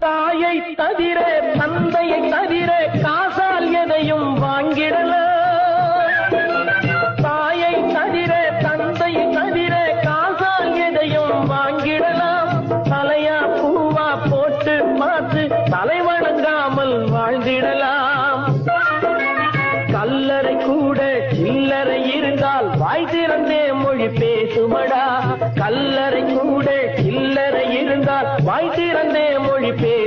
தாயை தவிர தந்தையை தவிர காசால் எதையும் வாங்கிடலாம். தாயை தவிர தந்தையை தவிர காசால் எதையும் வாங்கிடலாம். தலையா பூவா போட்டு பார்த்து தலை வணங்காமல் வாழ்ந்திடலாம். கல்லறை கூட சில்லறை இருந்தால் வாய் திறந்தே மொழி பேசுமடா. கல்லறை கூட சில்லறை இருந்தால் வாய் திறந்தே மொழி பேசு.